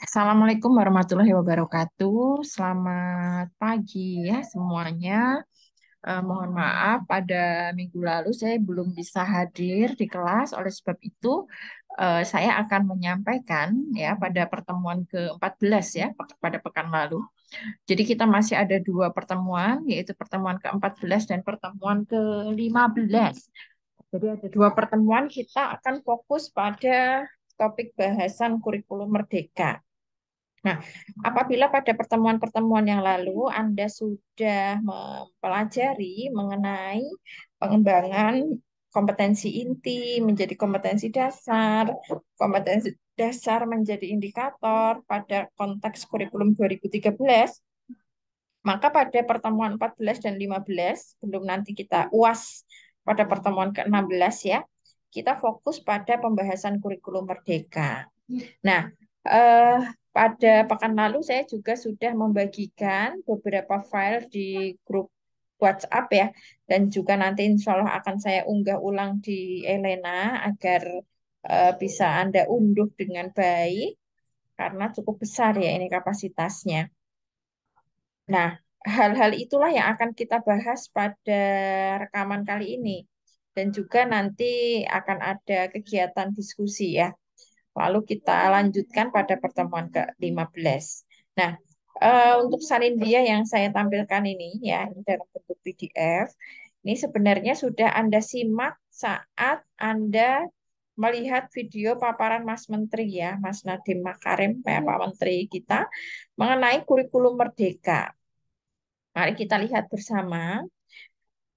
Assalamualaikum warahmatullahi wabarakatuh. Selamat pagi ya semuanya. Mohon maaf pada minggu lalu saya belum bisa hadir di kelas. Oleh sebab itu saya akan menyampaikan ya pada pertemuan ke-14 ya pada pekan lalu. Jadi kita masih ada dua pertemuan, yaitu pertemuan ke-14 dan pertemuan ke-15. Jadi ada dua pertemuan kita akan fokus pada topik bahasan kurikulum merdeka. Nah, apabila pada pertemuan-pertemuan yang lalu Anda sudah mempelajari mengenai pengembangan kompetensi inti menjadi kompetensi dasar menjadi indikator pada konteks kurikulum 2013, maka pada pertemuan 14 dan 15, belum nanti kita UAS pada pertemuan ke-16 ya, kita fokus pada pembahasan kurikulum merdeka. Nah, eh, pada pekan lalu saya juga sudah membagikan beberapa file di grup WhatsApp ya, dan juga nanti insya Allah akan saya unggah ulang di Elena agar bisa Anda unduh dengan baik, karena cukup besar ya ini kapasitasnya. Nah, hal-hal itulah yang akan kita bahas pada rekaman kali ini. Dan juga nanti akan ada kegiatan diskusi ya. Lalu kita lanjutkan pada pertemuan ke-15. Nah, untuk salin dia yang saya tampilkan ini ya, ini dalam bentuk PDF. Ini sebenarnya sudah Anda simak saat Anda melihat video paparan Mas Menteri ya, Mas Nadiem Makarim, Pak Menteri kita, mengenai kurikulum merdeka. Mari kita lihat bersama.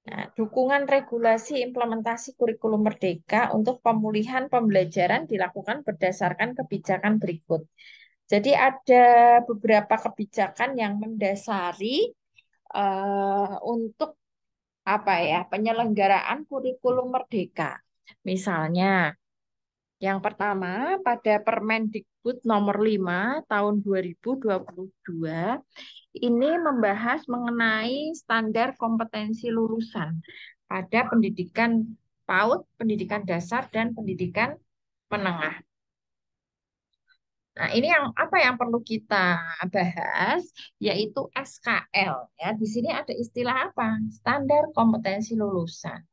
Nah, dukungan regulasi implementasi kurikulum merdeka untuk pemulihan pembelajaran dilakukan berdasarkan kebijakan berikut. Jadi ada beberapa kebijakan yang mendasari untuk apa ya penyelenggaraan kurikulum merdeka. Misalnya, yang pertama pada Permendikbud nomor 5 tahun 2022 ini membahas mengenai standar kompetensi lulusan pada pendidikan PAUD, pendidikan dasar, dan pendidikan menengah. Nah, ini yang apa yang perlu kita bahas yaitu SKL ya. Di sini ada istilah apa? Standar kompetensi lulusan.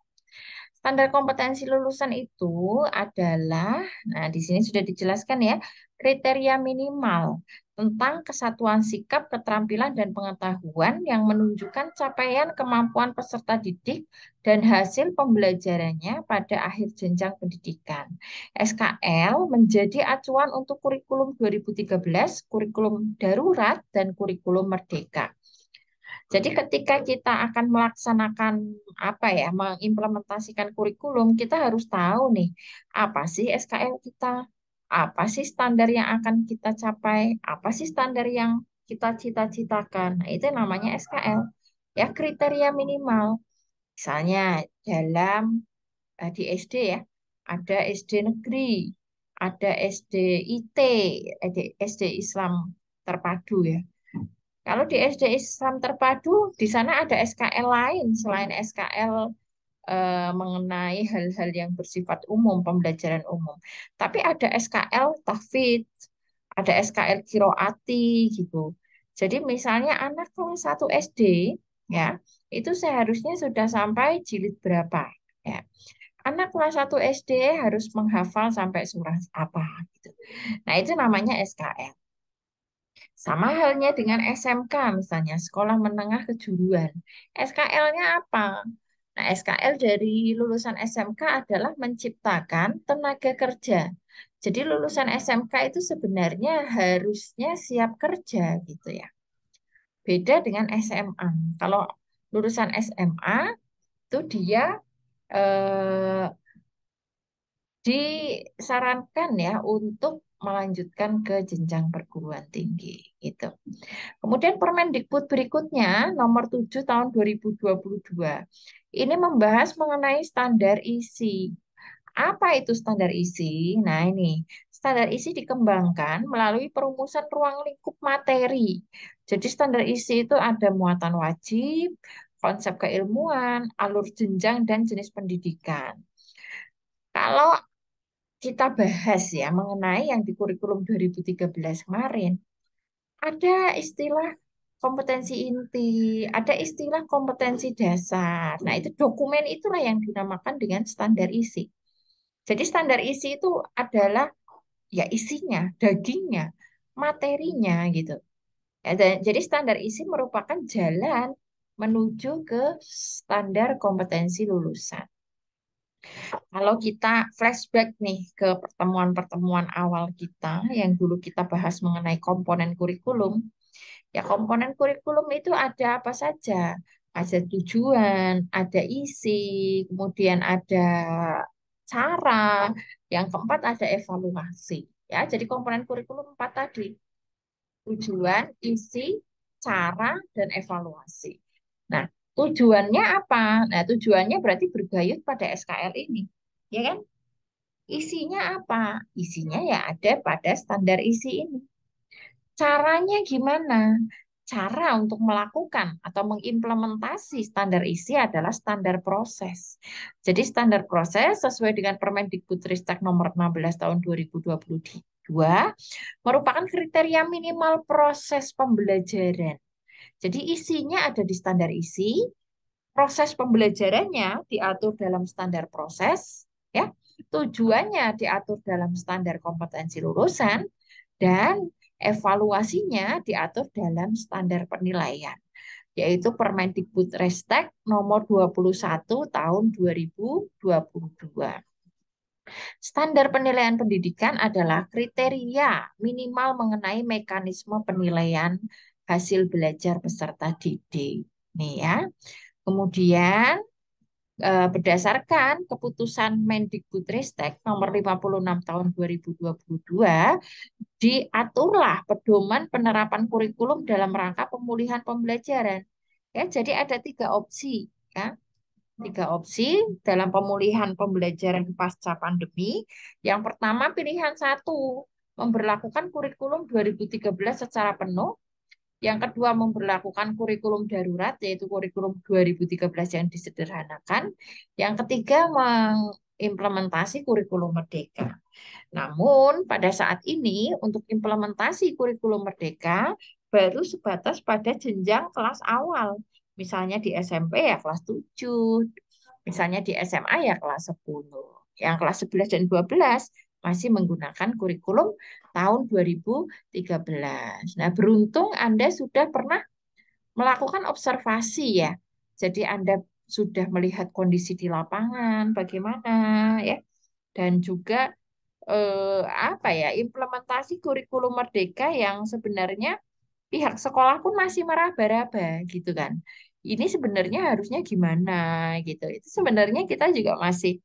Standar kompetensi lulusan itu adalah, nah di sini sudah dijelaskan ya, kriteria minimal tentang kesatuan sikap, keterampilan, dan pengetahuan yang menunjukkan capaian kemampuan peserta didik dan hasil pembelajarannya pada akhir jenjang pendidikan. SKL menjadi acuan untuk kurikulum 2013, kurikulum darurat, dan kurikulum merdeka. Jadi ketika kita akan melaksanakan apa ya, mengimplementasikan kurikulum, kita harus tahu nih, apa sih SKL kita? Apa sih standar yang akan kita capai? Apa sih standar yang kita cita-citakan? Nah, itu namanya SKL. Ya, kriteria minimal. Misalnya dalam di SD ya, ada SD negeri, ada SD IT, ada SD Islam terpadu ya. Kalau di SD Islam terpadu, di sana ada SKL lain selain SKL mengenai hal-hal yang bersifat umum, pembelajaran umum. Tapi ada SKL tahfidz, ada SKL kiroati gitu. Jadi misalnya anak kelas 1 SD ya, itu seharusnya sudah sampai jilid berapa ya. Anak kelas 1 SD harus menghafal sampai surah apa gitu. Nah, itu namanya SKL. Sama halnya dengan SMK misalnya, sekolah menengah kejuruan. SKL-nya apa? Nah, SKL dari lulusan SMK adalah menciptakan tenaga kerja. Jadi lulusan SMK itu sebenarnya harusnya siap kerja gitu ya. Beda dengan SMA. Kalau lulusan SMA itu dia eh, disarankan ya untuk melanjutkan ke jenjang perguruan tinggi gitu. Kemudian Permendikbud berikutnya nomor 7 tahun 2022. Ini membahas mengenai standar isi. Apa itu standar isi? Nah, ini standar isi dikembangkan melalui perumusan ruang lingkup materi. Jadi standar isi itu ada muatan wajib, konsep keilmuan, alur jenjang dan jenis pendidikan. Kalau kita bahas ya mengenai yang di kurikulum 2013 kemarin, ada istilah kompetensi inti, ada istilah kompetensi dasar. Nah, itu dokumen itulah yang dinamakan dengan standar isi. Jadi standar isi itu adalah ya isinya, dagingnya, materinya gitu. Ya, jadi standar isi merupakan jalan menuju ke standar kompetensi lulusan. Kalau kita flashback nih ke pertemuan-pertemuan awal kita yang dulu kita bahas mengenai komponen kurikulum, ya komponen kurikulum itu ada apa saja? Ada tujuan, ada isi, kemudian ada cara, yang keempat ada evaluasi. Ya, jadi komponen kurikulum empat tadi, tujuan, isi, cara, dan evaluasi. Nah, tujuannya apa? Nah, tujuannya berarti bergayut pada SKL ini. Ya kan? Isinya apa? Isinya ya ada pada standar isi ini. Caranya gimana? Cara untuk melakukan atau mengimplementasi standar isi adalah standar proses. Jadi standar proses sesuai dengan Permendikbudristek nomor 16 tahun 2022 merupakan kriteria minimal proses pembelajaran. Jadi isinya ada di standar isi, proses pembelajarannya diatur dalam standar proses, ya. Tujuannya diatur dalam standar kompetensi lulusan dan evaluasinya diatur dalam standar penilaian, yaitu Permendikbudristek nomor 21 tahun 2022. Standar penilaian pendidikan adalah kriteria minimal mengenai mekanisme penilaian hasil belajar peserta didik. Nih ya. Kemudian berdasarkan keputusan Mendikbudristek nomor 56 tahun 2022, diaturlah pedoman penerapan kurikulum dalam rangka pemulihan pembelajaran. Ya, jadi ada tiga opsi, ya. Tiga opsi dalam pemulihan pembelajaran pasca pandemi. Yang pertama pilihan satu, memberlakukan kurikulum 2013 secara penuh. Yang kedua, memberlakukan kurikulum darurat, yaitu kurikulum 2013 yang disederhanakan. Yang ketiga, mengimplementasi kurikulum merdeka. Namun, pada saat ini, untuk implementasi kurikulum merdeka, baru sebatas pada jenjang kelas awal. Misalnya di SMP ya kelas 7, misalnya di SMA ya kelas 10. Yang kelas 11 dan 12 masih menggunakan kurikulum tahun 2013. Nah, beruntung Anda sudah pernah melakukan observasi ya. Jadi Anda sudah melihat kondisi di lapangan bagaimana ya, dan juga apa ya, implementasi kurikulum merdeka yang sebenarnya pihak sekolah pun masih meraba-raba gitu kan. Ini sebenarnya harusnya gimana gitu. Itu sebenarnya kita juga masih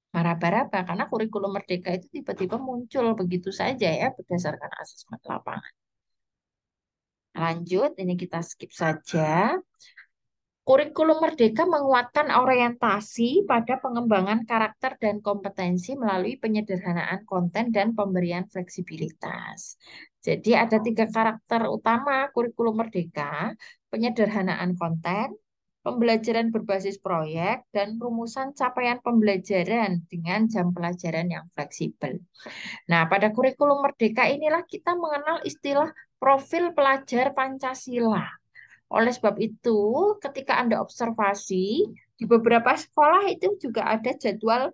meraba-raba karena kurikulum merdeka itu tiba-tiba muncul begitu saja ya berdasarkan asesmen lapangan. Lanjut, ini kita skip saja. Kurikulum Merdeka menguatkan orientasi pada pengembangan karakter dan kompetensi melalui penyederhanaan konten dan pemberian fleksibilitas. Jadi ada tiga karakter utama kurikulum Merdeka: penyederhanaan konten, pembelajaran berbasis proyek, dan rumusan capaian pembelajaran dengan jam pelajaran yang fleksibel. Nah, pada kurikulum Merdeka inilah kita mengenal istilah profil pelajar Pancasila. Oleh sebab itu, ketika Anda observasi, di beberapa sekolah itu juga ada jadwal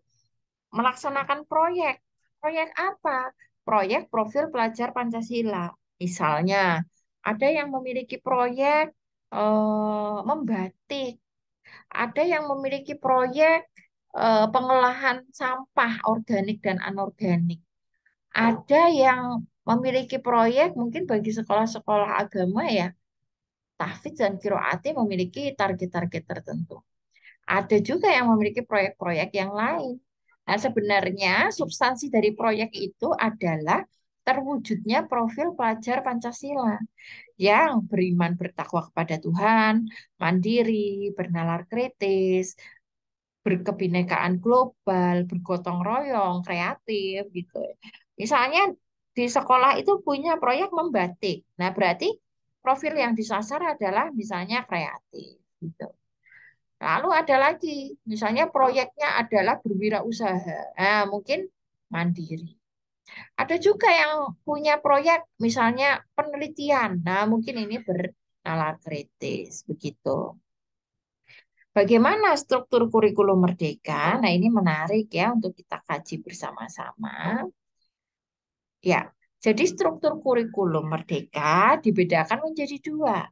melaksanakan proyek. Proyek apa? Proyek profil pelajar Pancasila. Misalnya, ada yang memiliki proyek membatik, ada yang memiliki proyek pengolahan sampah organik dan anorganik, ada yang memiliki proyek mungkin bagi sekolah-sekolah agama ya, tahfidz dan kiroati memiliki target-target tertentu. Ada juga yang memiliki proyek-proyek yang lain. Nah, sebenarnya substansi dari proyek itu adalah terwujudnya profil pelajar Pancasila yang beriman bertakwa kepada Tuhan, mandiri, bernalar kritis, berkebinekaan global, bergotong royong, kreatif gitu. Misalnya di sekolah itu punya proyek membatik. Nah, berarti profil yang disasar adalah misalnya kreatif gitu. Lalu ada lagi, misalnya proyeknya adalah berwirausaha. Nah, mungkin mandiri. Ada juga yang punya proyek, misalnya penelitian. Nah, mungkin ini bernalar kritis, begitu. Bagaimana struktur kurikulum merdeka? Nah, ini menarik ya untuk kita kaji bersama-sama. Ya, jadi struktur kurikulum merdeka dibedakan menjadi dua,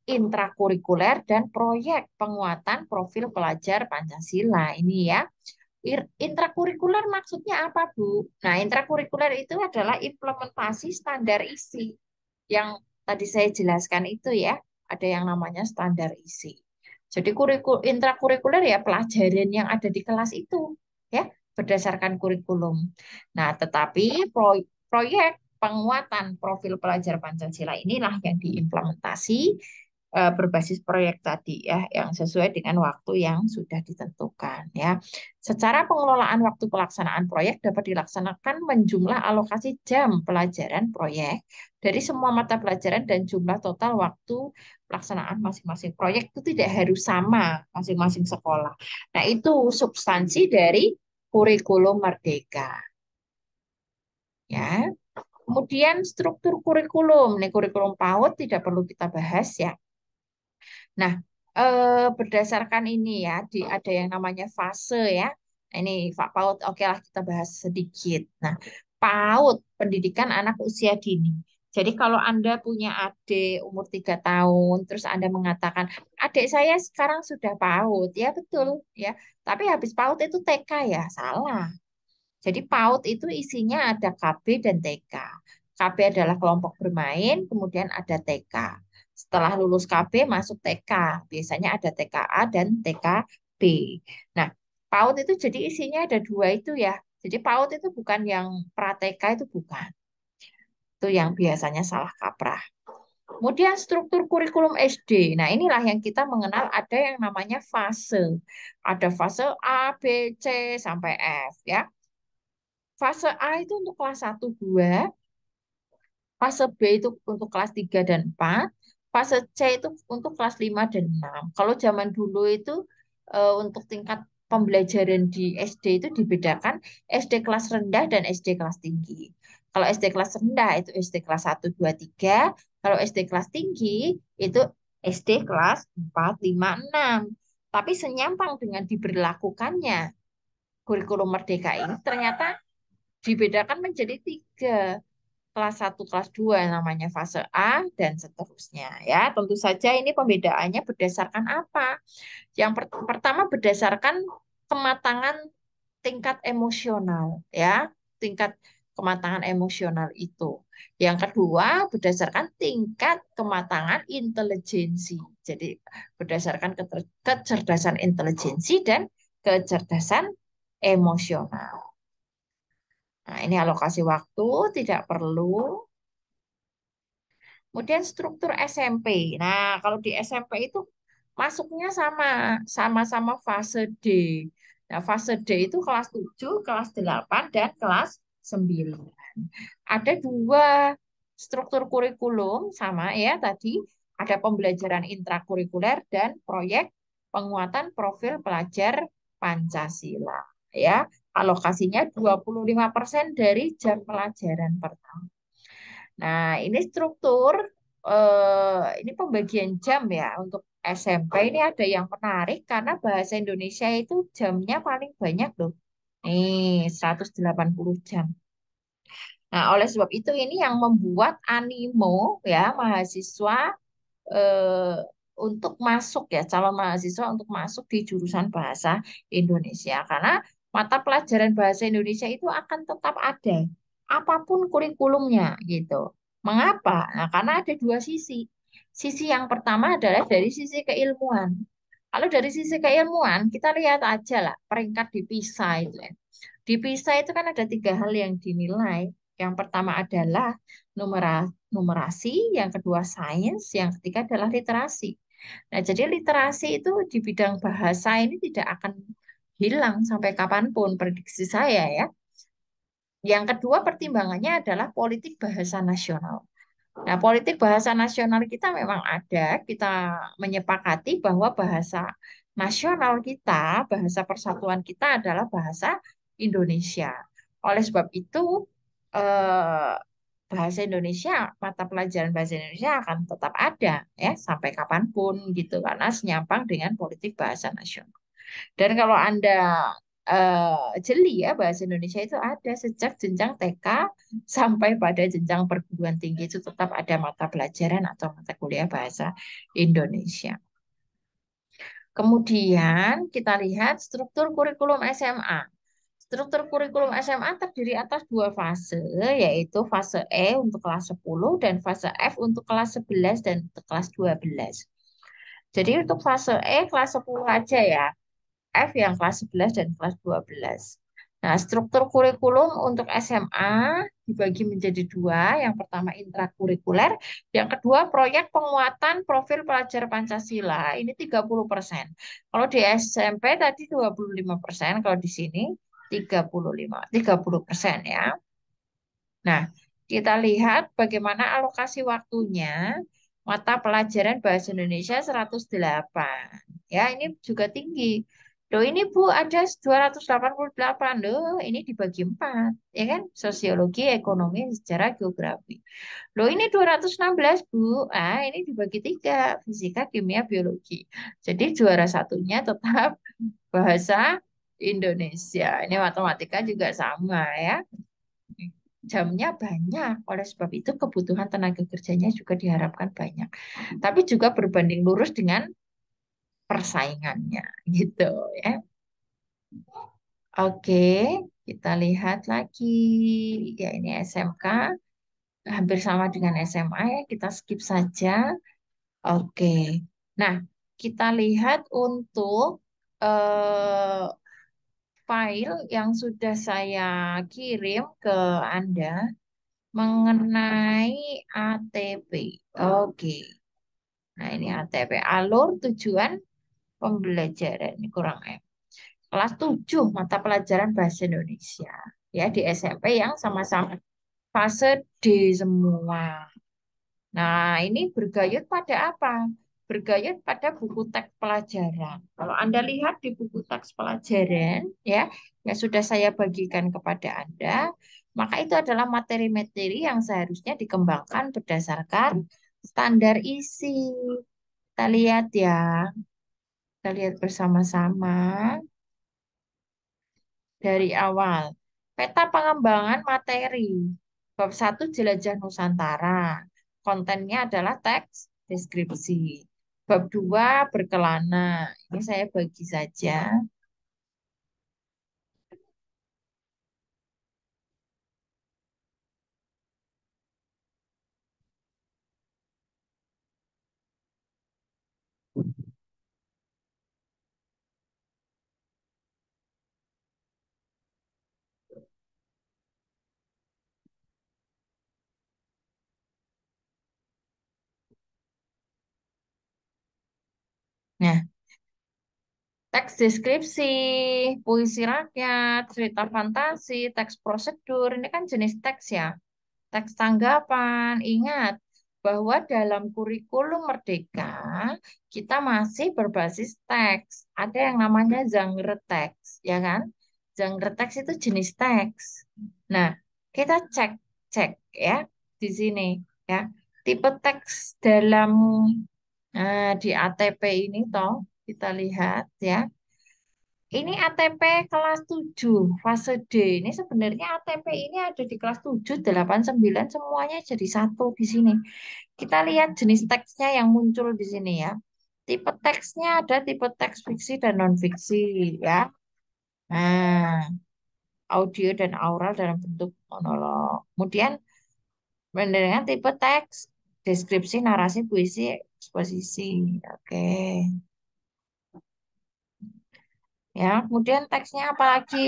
intrakurikuler dan proyek penguatan profil pelajar Pancasila. Ini ya. Intrakurikuler maksudnya apa, Bu? Nah, intrakurikuler itu adalah implementasi standar isi yang tadi saya jelaskan itu ya. Ada yang namanya standar isi. Jadi intrakurikuler ya pelajaran yang ada di kelas itu ya berdasarkan kurikulum. Nah, tetapi proyek penguatan profil pelajar Pancasila inilah yang diimplementasi berbasis proyek tadi ya, yang sesuai dengan waktu yang sudah ditentukan ya. Secara pengelolaan waktu pelaksanaan proyek dapat dilaksanakan menjumlah alokasi jam pelajaran proyek dari semua mata pelajaran dan jumlah total waktu pelaksanaan masing-masing proyek itu tidak harus sama masing-masing sekolah. Nah, itu substansi dari kurikulum merdeka ya. Kemudian struktur kurikulum. Nih kurikulum PAUD tidak perlu kita bahas ya. Nah, berdasarkan ini ya, ada yang namanya fase ya. Nah, ini Pak PAUD, oke lah kita bahas sedikit. Nah, PAUD, pendidikan anak usia dini. Jadi kalau Anda punya adik umur 3 tahun, terus Anda mengatakan, adik saya sekarang sudah PAUD, ya betul ya. Tapi habis PAUD itu TK ya, salah. Jadi PAUD itu isinya ada KB dan TK. KB adalah kelompok bermain, kemudian ada TK. Setelah lulus KB masuk TK. Biasanya ada TKA dan TKB. Nah, PAUD itu jadi isinya ada dua itu ya. Jadi PAUD itu bukan yang pra-TK itu bukan. Itu yang biasanya salah kaprah. Kemudian struktur kurikulum SD. Nah, inilah yang kita mengenal ada yang namanya fase. Ada fase A, B, C, sampai F ya. Fase A itu untuk kelas 1, 2, fase B itu untuk kelas 3 dan 4, fase C itu untuk kelas 5 dan 6. Kalau zaman dulu itu untuk tingkat pembelajaran di SD itu dibedakan SD kelas rendah dan SD kelas tinggi. Kalau SD kelas rendah itu SD kelas 1, 2, 3, kalau SD kelas tinggi itu SD kelas 4, 5, 6. Tapi senyampang dengan diberlakukannya kurikulum merdeka ini ternyata dibedakan menjadi 3. Kelas 1, kelas 2 namanya fase A dan seterusnya ya. Tentu saja ini pembedaannya berdasarkan apa? Yang pertama berdasarkan kematangan tingkat emosional ya, tingkat kematangan emosional itu. Yang kedua berdasarkan tingkat kematangan intelijensi. Jadi berdasarkan kecerdasan intelijensi dan kecerdasan emosional. Nah, ini alokasi waktu tidak perlu. Kemudian struktur SMP. Nah, kalau di SMP itu masuknya sama-sama fase D. Nah, fase D itu kelas 7, kelas 8, dan kelas 9. Ada dua struktur kurikulum sama ya tadi. Ada pembelajaran intrakurikuler dan proyek penguatan profil pelajar Pancasila. Ya, alokasinya 25% dari jam pelajaran pertama. Nah, ini struktur, ini pembagian jam ya untuk SMP ini ada yang menarik karena bahasa Indonesia itu jamnya paling banyak loh. Nih, 180 jam. Nah, oleh sebab itu ini yang membuat animo ya mahasiswa eh, untuk masuk ya calon mahasiswa untuk masuk di jurusan bahasa Indonesia karena mata pelajaran bahasa Indonesia itu akan tetap ada apapun kurikulumnya gitu. Mengapa? Nah, karena ada dua sisi. Sisi yang pertama adalah dari sisi keilmuan. Kalau dari sisi keilmuan, kita lihat aja lah peringkat di PISA itu ya. Di PISA itu kan ada 3 hal yang dinilai. Yang pertama adalah numerasi, yang kedua sains, yang ketiga adalah literasi. Nah, jadi literasi itu di bidang bahasa ini tidak akan hilang sampai kapanpun, prediksi saya ya. Yang kedua pertimbangannya adalah politik bahasa nasional. Nah, politik bahasa nasional kita memang ada, kita menyepakati bahwa bahasa nasional kita, bahasa persatuan kita adalah bahasa Indonesia. Oleh sebab itu, eh, bahasa Indonesia, mata pelajaran bahasa Indonesia akan tetap ada ya sampai kapanpun gitu karena senyampang dengan politik bahasa nasional. Dan kalau Anda jeli ya bahasa Indonesia itu ada sejak jenjang TK sampai pada jenjang perguruan tinggi itu tetap ada mata pelajaran atau mata kuliah bahasa Indonesia. Kemudian kita lihat struktur kurikulum SMA. Struktur kurikulum SMA terdiri atas dua fase, yaitu fase E untuk kelas 10 dan fase F untuk kelas 11 dan untuk kelas 12. Jadi untuk fase E kelas 10 aja ya, F yang kelas 11 dan kelas 12. Nah, struktur kurikulum untuk SMA dibagi menjadi dua. Yang pertama intrakurikuler, yang kedua proyek penguatan profil pelajar Pancasila. Ini 30%. Kalau di SMP tadi 25%, kalau di sini 30% ya. Nah, kita lihat bagaimana alokasi waktunya mata pelajaran Bahasa Indonesia 108. Ya, ini juga tinggi. Loh, ini Bu ada 288. Loh, ini dibagi 4. Ya kan? Sosiologi, ekonomi, sejarah, geografi. Loh, ini 216 Bu. Ah, ini dibagi 3. Fisika, kimia, biologi. Jadi juara satunya tetap Bahasa Indonesia. Ini matematika juga sama ya. Jamnya banyak. Oleh sebab itu kebutuhan tenaga kerjanya juga diharapkan banyak. Tapi juga berbanding lurus dengan persaingannya gitu ya. Oke, kita lihat lagi. Ya ini SMK hampir sama dengan SMA ya. Kita skip saja. Oke. Nah, kita lihat untuk eh, file yang sudah saya kirim ke Anda mengenai ATP. Oke. Nah, ini ATP, alur tujuan pembelajaran. Ini kurang M. Kelas 7 mata pelajaran bahasa Indonesia. Ya, di SMP yang sama-sama fase D semua. Nah, ini bergayut pada apa? Bergayut pada buku teks pelajaran. Kalau Anda lihat di buku teks pelajaran, ya, yang sudah saya bagikan kepada Anda, maka itu adalah materi-materi yang seharusnya dikembangkan berdasarkan standar isi. Kita lihat ya, kita lihat bersama-sama dari awal. Peta pengembangan materi. Bab 1 Jelajah Nusantara. Kontennya adalah teks deskripsi. Bab 2 Berkelana. Ini saya bagi saja. Nah, teks deskripsi, puisi rakyat, cerita fantasi, teks prosedur, ini kan jenis teks ya. Teks tanggapan, ingat bahwa dalam kurikulum Merdeka kita masih berbasis teks. Ada yang namanya genre teks, ya kan? Genre teks itu jenis teks. Nah, kita cek cek ya di sini ya. Tipe teks dalam di ATP ini toh kita lihat ya. Ini ATP kelas 7 fase D. Ini sebenarnya ATP ini ada di kelas 7, 8, 9 semuanya jadi satu di sini. Kita lihat jenis teksnya yang muncul di sini ya. Tipe teksnya ada tipe teks fiksi dan non-fiksi ya. Nah, audio dan aural dalam bentuk monolog. Kemudian dengan tipe teks deskripsi, narasi, puisi, eksposisi. Oke. Ya, kemudian teksnya apa lagi?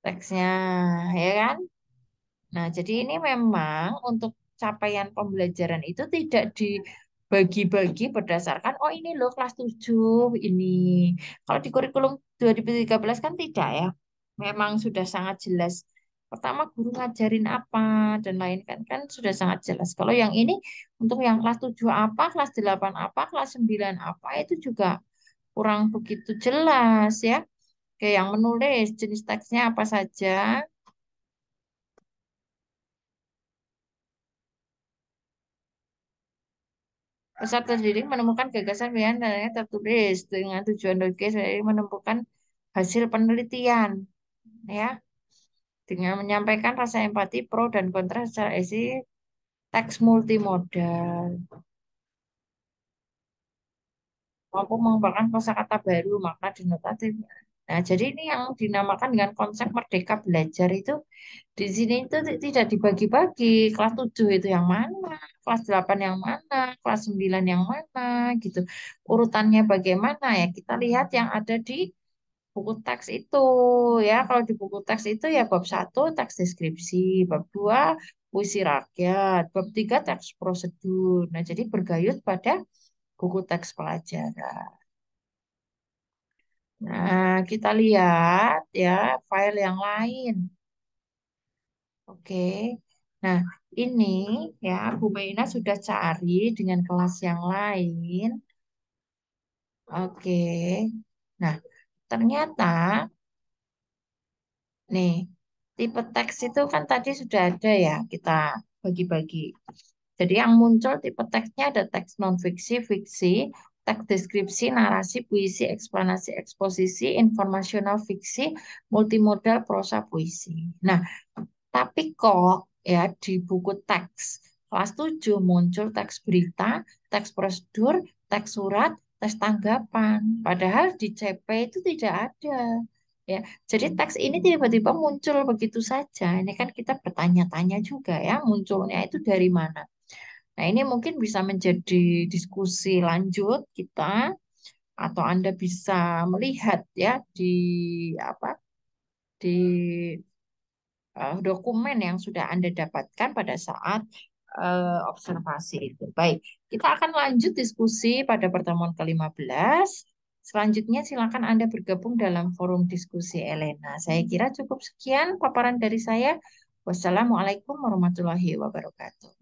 Teksnya, ya kan? Nah, jadi ini memang untuk capaian pembelajaran itu tidak dibagi-bagi berdasarkan, oh ini loh kelas 7 ini. Kalau di kurikulum 2013 kan tidak ya. Memang sudah sangat jelas Pertama guru ngajarin apa dan lain kan kan sudah sangat jelas. Kalau yang ini untuk yang kelas 7 apa, kelas 8 apa, kelas 9 apa itu juga kurang begitu jelas ya. Kayak yang menulis jenis teksnya apa saja. Peserta didik menemukan gagasan pilihan dan yang tertulis dengan tujuan logis dari menemukan hasil penelitian ya dengan menyampaikan rasa empati pro dan kontra secara isi teks multimodal. Mampu mengembangkan kosakata baru, makna denotatif. Nah, jadi ini yang dinamakan dengan konsep merdeka belajar itu di sini itu tidak dibagi-bagi. Kelas 7 itu yang mana, kelas 8 yang mana, kelas 9 yang mana gitu. Urutannya bagaimana ya? Kita lihat yang ada di buku teks itu ya. Kalau di buku teks itu ya bab 1 teks deskripsi, bab 2 puisi rakyat, bab 3 teks prosedur. Nah, jadi bergayut pada buku teks pelajaran. Nah, kita lihat ya file yang lain. Oke. Nah, ini ya Bu Meina sudah cari dengan kelas yang lain. Oke. Nah, ternyata nih tipe teks itu kan tadi sudah ada ya kita bagi-bagi. Jadi yang muncul tipe teksnya ada teks non-fiksi, fiksi, teks deskripsi, narasi, puisi, eksplanasi, eksposisi, informasional fiksi, multimodal, prosa, puisi. Nah, tapi kok ya di buku teks kelas 7 muncul teks berita, teks prosedur, teks surat, teks tanggapan. Padahal di CP itu tidak ada. Ya, jadi teks ini tiba-tiba muncul begitu saja. Ini kan kita bertanya-tanya juga ya, munculnya itu dari mana. Nah, ini mungkin bisa menjadi diskusi lanjut kita atau Anda bisa melihat ya di apa di dokumen yang sudah Anda dapatkan pada saat observasi itu. Baik, kita akan lanjut diskusi pada pertemuan ke-15. Selanjutnya silakan Anda bergabung dalam forum diskusi Elena. Saya kira cukup sekian paparan dari saya. Wassalamualaikum warahmatullahi wabarakatuh.